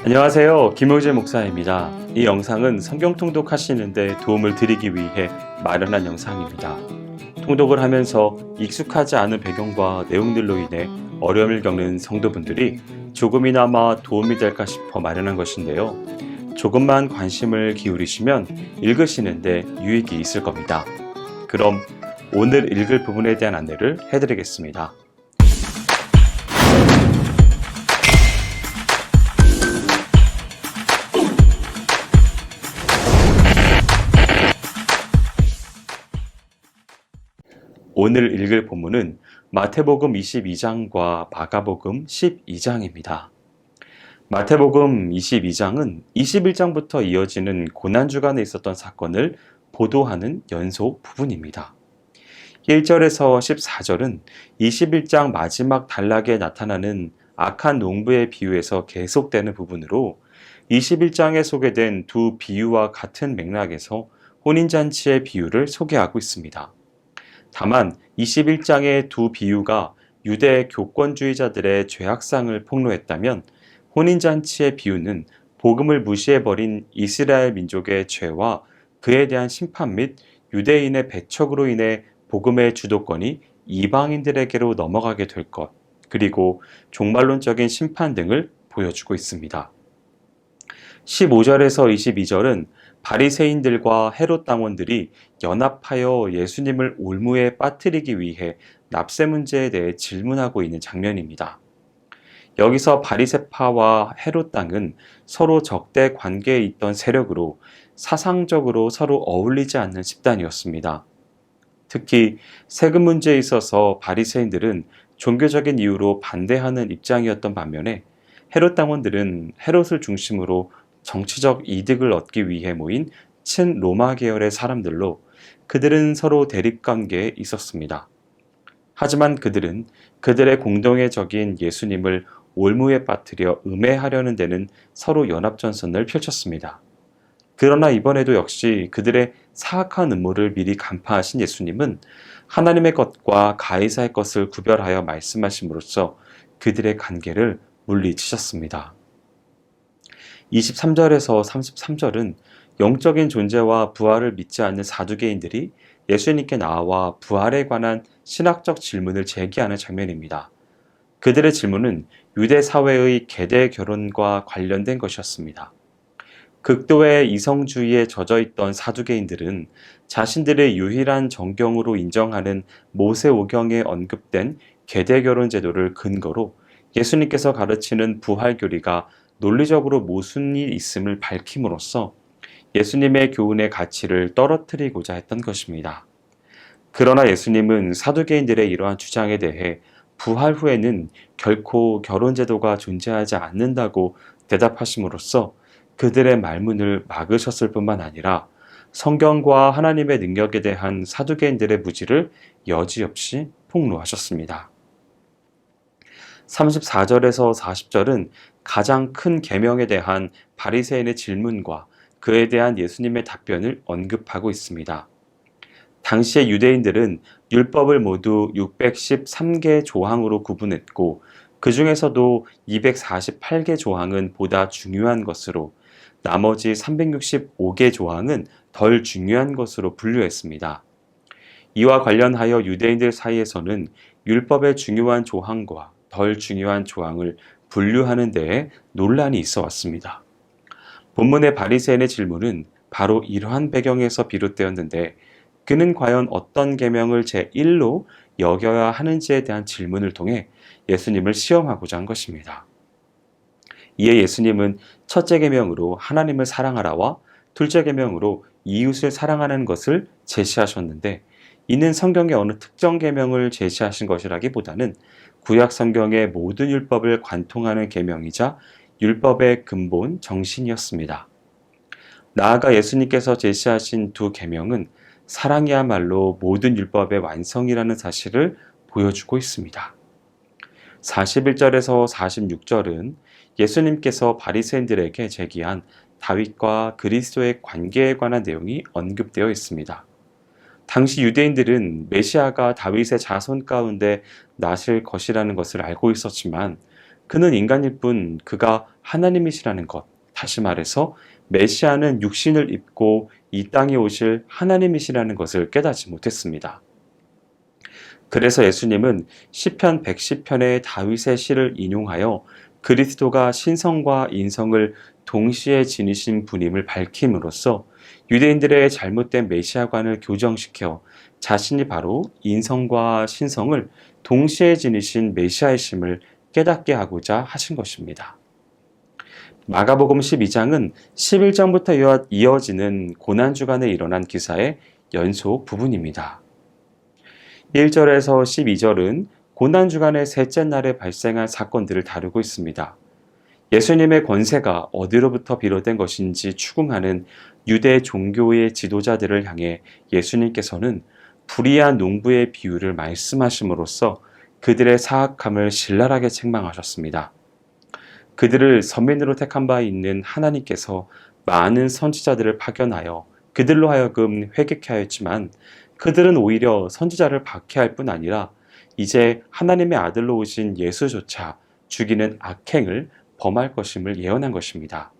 안녕하세요. 김효재 목사입니다. 이 영상은 성경 통독하시는 데 도움을 드리기 위해 마련한 영상입니다. 통독을 하면서 익숙하지 않은 배경과 내용들로 인해 어려움을 겪는 성도분들이 조금이나마 도움이 될까 싶어 마련한 것인데요. 조금만 관심을 기울이시면 읽으시는데 유익이 있을 겁니다. 그럼 오늘 읽을 부분에 대한 안내를 해드리겠습니다. 오늘 읽을 본문은 마태복음 22장과 마가복음 12장입니다. 마태복음 22장은 21장부터 이어지는 고난주간에 있었던 사건을 보도하는 연속 부분입니다. 1절에서 14절은 21장 마지막 단락에 나타나는 악한 농부의 비유에서 계속되는 부분으로 21장에 소개된 두 비유와 같은 맥락에서 혼인잔치의 비유를 소개하고 있습니다. 다만 21장의 두 비유가 유대 교권주의자들의 죄악상을 폭로했다면 혼인잔치의 비유는 복음을 무시해버린 이스라엘 민족의 죄와 그에 대한 심판 및 유대인의 배척으로 인해 복음의 주도권이 이방인들에게로 넘어가게 될 것, 그리고 종말론적인 심판 등을 보여주고 있습니다. 15절에서 22절은 바리새인들과 헤롯 당원들이 연합하여 예수님을 올무에 빠뜨리기 위해 납세 문제에 대해 질문하고 있는 장면입니다. 여기서 바리새파와 헤롯 당은 서로 적대 관계에 있던 세력으로 사상적으로 서로 어울리지 않는 집단이었습니다. 특히 세금 문제에 있어서 바리새인들은 종교적인 이유로 반대하는 입장이었던 반면에 헤롯 당원들은 헤롯을 중심으로 정치적 이득을 얻기 위해 모인 친로마 계열의 사람들로 그들은 서로 대립관계에 있었습니다. 하지만 그들은 그들의 공동의 적인 예수님을 올무에 빠뜨려 음해하려는 데는 서로 연합전선을 펼쳤습니다. 그러나 이번에도 역시 그들의 사악한 음모를 미리 간파하신 예수님은 하나님의 것과 가이사의 것을 구별하여 말씀하심으로써 그들의 관계를 물리치셨습니다. 23절에서 33절은 영적인 존재와 부활을 믿지 않는 사두개인들이 예수님께 나와 부활에 관한 신학적 질문을 제기하는 장면입니다. 그들의 질문은 유대 사회의 계대 결혼과 관련된 것이었습니다. 극도의 이성주의에 젖어있던 사두개인들은 자신들의 유일한 정경으로 인정하는 모세오경에 언급된 계대 결혼 제도를 근거로 예수님께서 가르치는 부활교리가 논리적으로 모순이 있음을 밝힘으로써 예수님의 교훈의 가치를 떨어뜨리고자 했던 것입니다. 그러나 예수님은 사두개인들의 이러한 주장에 대해 부활 후에는 결코 결혼제도가 존재하지 않는다고 대답하심으로써 그들의 말문을 막으셨을 뿐만 아니라 성경과 하나님의 능력에 대한 사두개인들의 무지를 여지없이 폭로하셨습니다. 34절에서 40절은 가장 큰 계명에 대한 바리새인의 질문과 그에 대한 예수님의 답변을 언급하고 있습니다. 당시의 유대인들은 율법을 모두 613개 조항으로 구분했고 그 중에서도 248개 조항은 보다 중요한 것으로 나머지 365개 조항은 덜 중요한 것으로 분류했습니다. 이와 관련하여 유대인들 사이에서는 율법의 중요한 조항과 덜 중요한 조항을 분류하는 데에 논란이 있어 왔습니다. 본문의 바리새인의 질문은 바로 이러한 배경에서 비롯되었는데 그는 과연 어떤 계명을 제1로 여겨야 하는지에 대한 질문을 통해 예수님을 시험하고자 한 것입니다. 이에 예수님은 첫째 계명으로 하나님을 사랑하라와 둘째 계명으로 이웃을 사랑하는 것을 제시하셨는데 이는 성경의 어느 특정 계명을 제시하신 것이라기보다는 구약 성경의 모든 율법을 관통하는 계명이자 율법의 근본 정신이었습니다. 나아가 예수님께서 제시하신 두 계명은 사랑이야말로 모든 율법의 완성이라는 사실을 보여주고 있습니다. 41절에서 46절은 예수님께서 바리새인들에게 제기한 다윗과 그리스도의 관계에 관한 내용이 언급되어 있습니다. 당시 유대인들은 메시아가 다윗의 자손 가운데 나실 것이라는 것을 알고 있었지만 그는 인간일 뿐 그가 하나님이시라는 것, 다시 말해서 메시아는 육신을 입고 이 땅에 오실 하나님이시라는 것을 깨닫지 못했습니다. 그래서 예수님은 시편 110편의 다윗의 시를 인용하여 그리스도가 신성과 인성을 동시에 지니신 분임을 밝힘으로써 유대인들의 잘못된 메시아관을 교정시켜 자신이 바로 인성과 신성을 동시에 지니신 메시아이심을 깨닫게 하고자 하신 것입니다. 마가복음 12장은 11장부터 이어지는 고난주간에 일어난 기사의 연속 부분입니다. 1절에서 12절은 고난주간의 셋째 날에 발생한 사건들을 다루고 있습니다. 예수님의 권세가 어디로부터 비롯된 것인지 추궁하는 유대 종교의 지도자들을 향해 예수님께서는 불의한 농부의 비유를 말씀하심으로써 그들의 사악함을 신랄하게 책망하셨습니다. 그들을 선민으로 택한 바 있는 하나님께서 많은 선지자들을 파견하여 그들로 하여금 회개케 하였지만 그들은 오히려 선지자를 박해할 뿐 아니라 이제 하나님의 아들로 오신 예수조차 죽이는 악행을 범할 것임을 예언한 것입니다.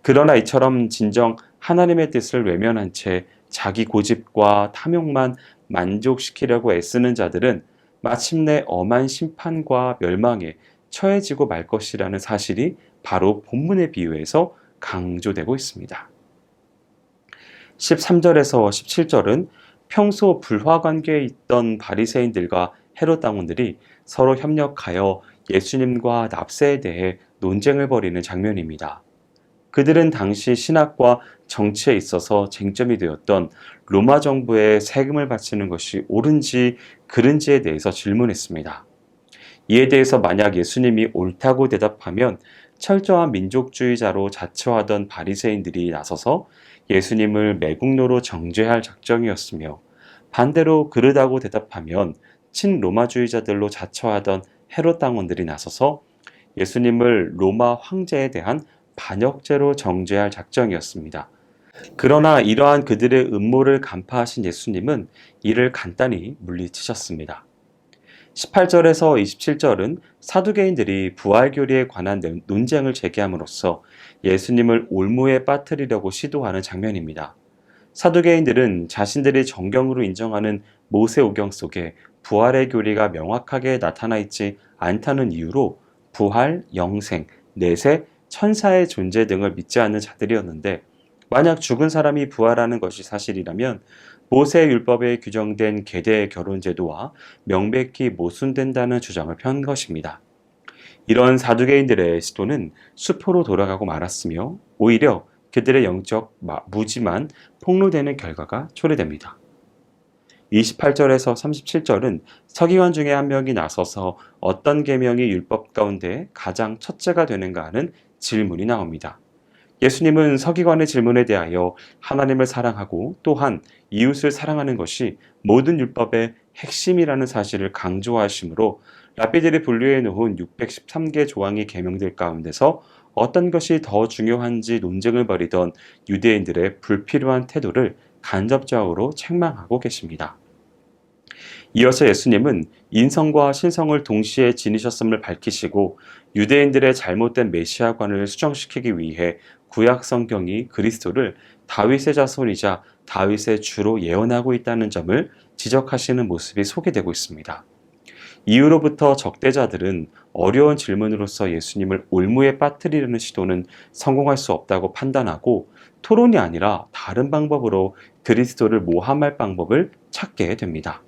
그러나 이처럼 진정 하나님의 뜻을 외면한 채 자기 고집과 탐욕만 만족시키려고 애쓰는 자들은 마침내 엄한 심판과 멸망에 처해지고 말 것이라는 사실이 바로 본문의 비유에서 강조되고 있습니다. 13절에서 17절은 평소 불화 관계에 있던 바리새인들과 헤롯 당원들이 서로 협력하여 예수님과 납세에 대해 논쟁을 벌이는 장면입니다. 그들은 당시 신학과 정치에 있어서 쟁점이 되었던 로마 정부에 세금을 바치는 것이 옳은지 그른지에 대해서 질문했습니다. 이에 대해서 만약 예수님이 옳다고 대답하면 철저한 민족주의자로 자처하던 바리새인들이 나서서 예수님을 매국노로 정죄할 작정이었으며 반대로 그르다고 대답하면 친로마주의자들로 자처하던 헤롯 당원들이 나서서 예수님을 로마 황제에 대한 반역죄로 정죄할 작정이었습니다. 그러나 이러한 그들의 음모를 간파하신 예수님은 이를 간단히 물리치셨습니다. 18절에서 27절은 사두개인들이 부활교리에 관한 논쟁을 제기함으로써 예수님을 올무에 빠뜨리려고 시도하는 장면입니다. 사두개인들은 자신들이 정경으로 인정하는 모세오경 속에 부활의 교리가 명확하게 나타나 있지 않다는 이유로 부활, 영생, 내세, 천사의 존재 등을 믿지 않는 자들이었는데 만약 죽은 사람이 부활하는 것이 사실이라면 모세 율법에 규정된 계대 결혼 제도와 명백히 모순된다는 주장을 편 것입니다. 이런 사두개인들의 시도는 수포로 돌아가고 말았으며 오히려 그들의 영적 무지만 폭로되는 결과가 초래됩니다. 28절에서 37절은 서기관 중에 한 명이 나서서 어떤 계명이 율법 가운데 가장 첫째가 되는가 하는 질문이 나옵니다. 예수님은 서기관의 질문에 대하여 하나님을 사랑하고 또한 이웃을 사랑하는 것이 모든 율법의 핵심이라는 사실을 강조하시므로 랍비들이 분류해 놓은 613개 조항의 계명들 가운데서 어떤 것이 더 중요한지 논쟁을 벌이던 유대인들의 불필요한 태도를 간접적으로 책망하고 계십니다. 이어서 예수님은 인성과 신성을 동시에 지니셨음을 밝히시고 유대인들의 잘못된 메시아관을 수정시키기 위해 구약 성경이 그리스도를 다윗의 자손이자 다윗의 주로 예언하고 있다는 점을 지적하시는 모습이 소개되고 있습니다. 이후로부터 적대자들은 어려운 질문으로서 예수님을 올무에 빠뜨리려는 시도는 성공할 수 없다고 판단하고 토론이 아니라 다른 방법으로 그리스도를 모함할 방법을 찾게 됩니다.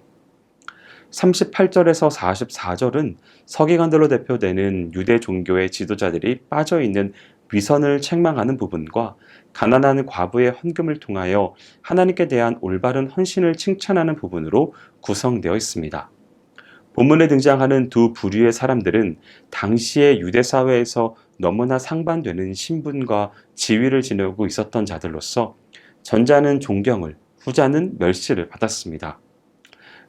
38절에서 44절은 서기관들로 대표되는 유대 종교의 지도자들이 빠져있는 위선을 책망하는 부분과 가난한 과부의 헌금을 통하여 하나님께 대한 올바른 헌신을 칭찬하는 부분으로 구성되어 있습니다. 본문에 등장하는 두 부류의 사람들은 당시의 유대 사회에서 너무나 상반되는 신분과 지위를 지니고 있었던 자들로서 전자는 존경을, 후자는 멸시를 받았습니다.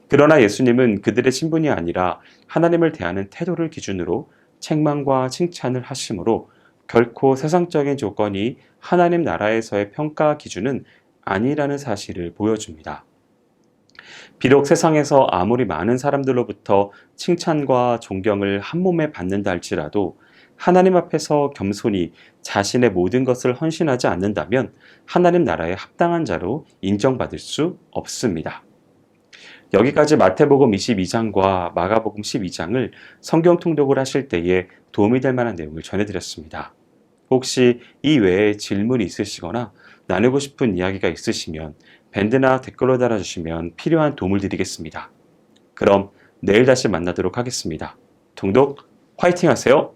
그러나 예수님은 그들의 신분이 아니라 하나님을 대하는 태도를 기준으로 책망과 칭찬을 하시므로 결코 세상적인 조건이 하나님 나라에서의 평가 기준은 아니라는 사실을 보여줍니다. 비록 세상에서 아무리 많은 사람들로부터 칭찬과 존경을 한 몸에 받는다 할지라도 하나님 앞에서 겸손히 자신의 모든 것을 헌신하지 않는다면 하나님 나라에 합당한 자로 인정받을 수 없습니다. 여기까지 마태복음 22장과 마가복음 12장을 성경 통독을 하실 때에 도움이 될 만한 내용을 전해드렸습니다. 혹시 이 외에 질문이 있으시거나 나누고 싶은 이야기가 있으시면 밴드나 댓글로 달아주시면 필요한 도움을 드리겠습니다. 그럼 내일 다시 만나도록 하겠습니다. 통독 화이팅 하세요!